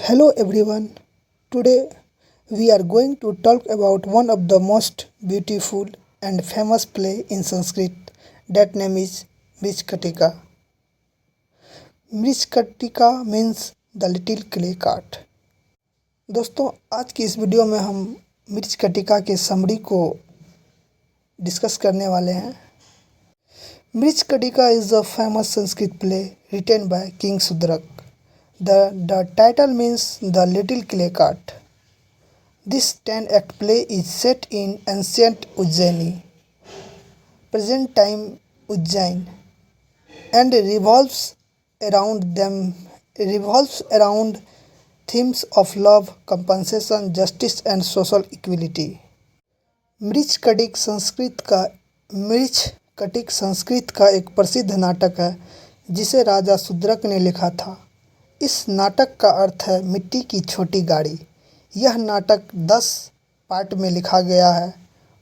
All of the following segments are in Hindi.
Hello everyone. Today we are going to talk about one of the most beautiful and famous play in Sanskrit. That name is Mrishkatika. Mrishkatika means the little clay cart. दोस्तों आज की इस वीडियो में हम मृच्छकटिका के समरी को डिस्कस करने वाले हैं। Mricchakatika is a famous Sanskrit play written by King Sudrak. The title means the little clay cart. This 10-act play is set in ancient Ujjaini, present time Ujjain, and revolves around themes of love, compensation, justice and social equality. Mrichchhakatika Sanskrit का एक प्रसिद्ध नाटक है जिसे राजा शूद्रक ने लिखा था। इस नाटक का अर्थ है मिट्टी की छोटी गाड़ी। यह नाटक 10 पार्ट में लिखा गया है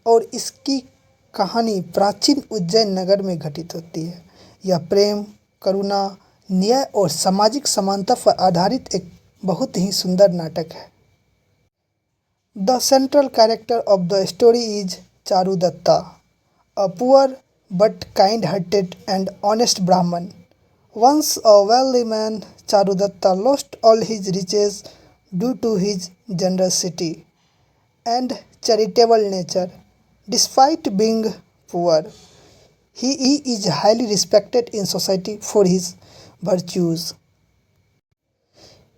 और इसकी कहानी प्राचीन उज्जैन नगर में घटित होती है। यह प्रेम, करुणा, न्याय और सामाजिक समानता पर आधारित एक बहुत ही सुंदर नाटक है। The central character of the story is Charudatta, a poor but kind-hearted and honest Brahman. Once a wealthy man, Charudatta lost all his riches due to his generosity and charitable nature. Despite being poor, he is highly respected in society for his virtues.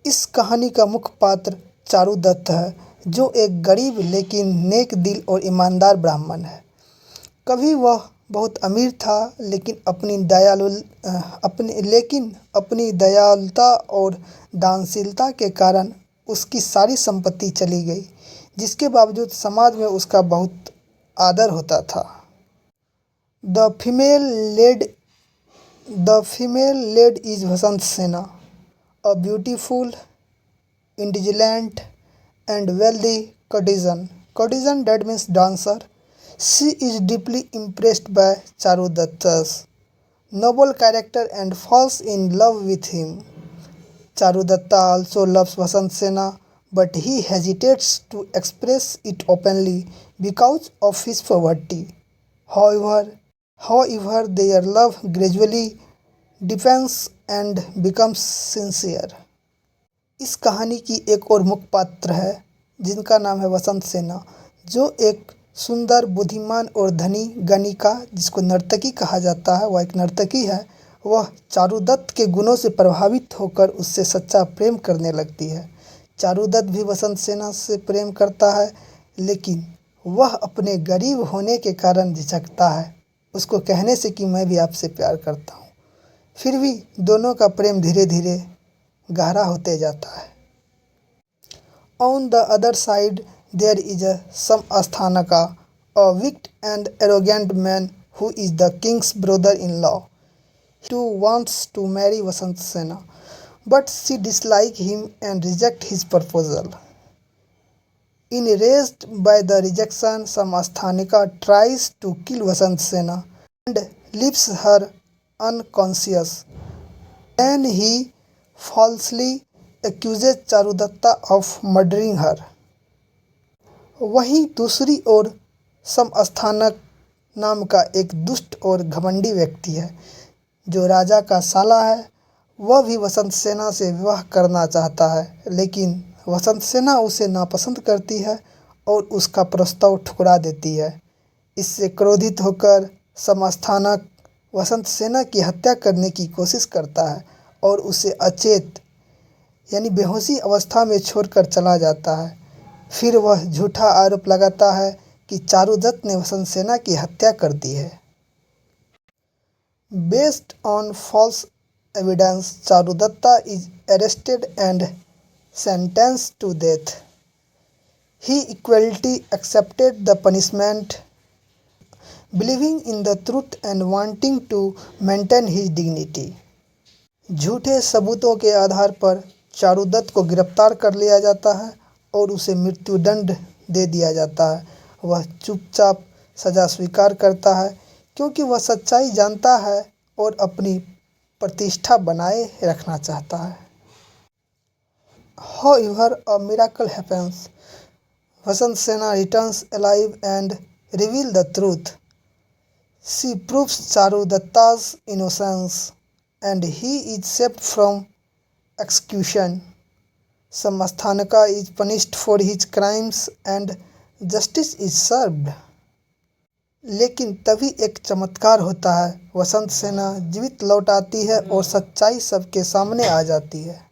इस कहानी का मुख्य पात्र चारुदत्त है, जो एक गरीब लेकिन नेक दिल और ईमानदार ब्राह्मण है। कभी वह बहुत अमीर था, लेकिन अपनी दयालुता और दानशीलता के कारण उसकी सारी संपत्ति चली गई, जिसके बावजूद समाज में उसका बहुत आदर होता था। द फीमेल लेड इज वसंत सेना, a beautiful, intelligent and wealthy courtesan. Courtesan, that means dancer. She is deeply impressed by Charudatta's noble character and falls in love with him. Charudatta also loves Vasant Sena, but he hesitates to express it openly because of his poverty. However, their love gradually deepens and becomes sincere. इस कहानी की एक और मुख्य पात्र है जिनका नाम है वसंत सेना, जो एक सुंदर, बुद्धिमान और धनी गणिका, जिसको नर्तकी कहा जाता है, वह एक नर्तकी है। वह चारुदत्त के गुणों से प्रभावित होकर उससे सच्चा प्रेम करने लगती है। चारुदत्त भी वसंत सेना से प्रेम करता है, लेकिन वह अपने गरीब होने के कारण झिझकता है उसको कहने से कि मैं भी आपसे प्यार करता हूँ। फिर भी दोनों का प्रेम धीरे धीरे गहरा होते जाता है। On the other side there is a Samasthanaka, a wicked and arrogant man who is the king's brother-in-law. He too wants to marry Vasant Sena, but she dislikes him and rejects his proposal. Enraged by the rejection, Samasthanika tries to kill Vasant Sena and leaves her unconscious. Then he falsely accuses Charudatta of murdering her. वहीं दूसरी ओर समस्थानक नाम का एक दुष्ट और घमंडी व्यक्ति है, जो राजा का साला है। वह भी वसंत सेना से विवाह करना चाहता है, लेकिन वसंत सेना उसे नापसंद करती है और उसका प्रस्ताव ठुकरा देती है। इससे क्रोधित होकर समस्थानक वसंत सेना की हत्या करने की कोशिश करता है और उसे अचेत यानी बेहोशी अवस्था में छोड़कर चला जाता है। फिर वह झूठा आरोप लगाता है कि चारुदत्त ने वसंत सेना की हत्या कर दी है। Based on false evidence, Charudatta is arrested and sentenced to death. He equally accepted the punishment, believing in the truth and wanting to maintain his dignity. झूठे सबूतों के आधार पर चारुदत्त को गिरफ्तार कर लिया जाता है और उसे मृत्युदंड दे दिया जाता है। वह चुपचाप सज़ा स्वीकार करता है, क्योंकि वह सच्चाई जानता है और अपनी प्रतिष्ठा बनाए रखना चाहता है। However, a miracle happens. Vasantsena returns alive and reveals the truth. She proves Charudatta's innocence and he is saved from execution. Samasthanaka is punished for his crimes and justice is served. लेकिन तभी एक चमत्कार होता है। वसंत सेना जीवित लौट आती है और सच्चाई सबके सामने आ जाती है।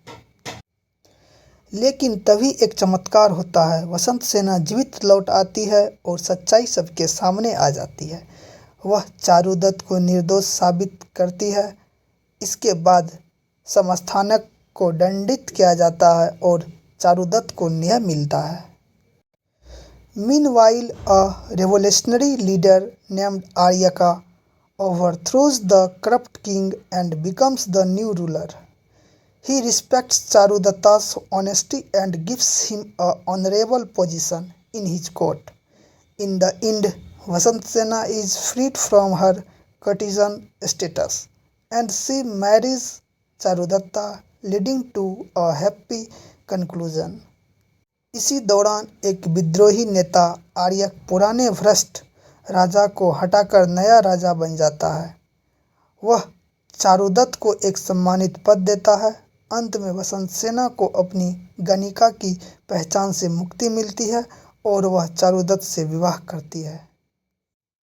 लेकिन तभी एक चमत्कार होता है। वसंत सेना जीवित लौट आती है और सच्चाई सबके सामने आ जाती है। वह चारुदत्त को निर्दोष साबित करती है। इसके बाद समस्थानक को दंडित किया जाता है और चारुदत्त को न्याय मिलता है। Meanwhile, a revolutionary leader named Aryaka overthrows the corrupt king and becomes the new ruler. He respects Charudatta's honesty and gives him an honorable position in his court. In the end, Vasantsena is freed from her courtesan status and she marries Charudatta, leading to a happy conclusion. इसी दौरान एक विद्रोही नेता आर्यक पुराने भ्रष्ट राजा को हटाकर नया राजा बन जाता है। वह चारुदत्त को एक सम्मानित पद देता है। अंत में वसंत सेना को अपनी गणिका की पहचान से मुक्ति मिलती है और वह चारुदत्त से विवाह करती है।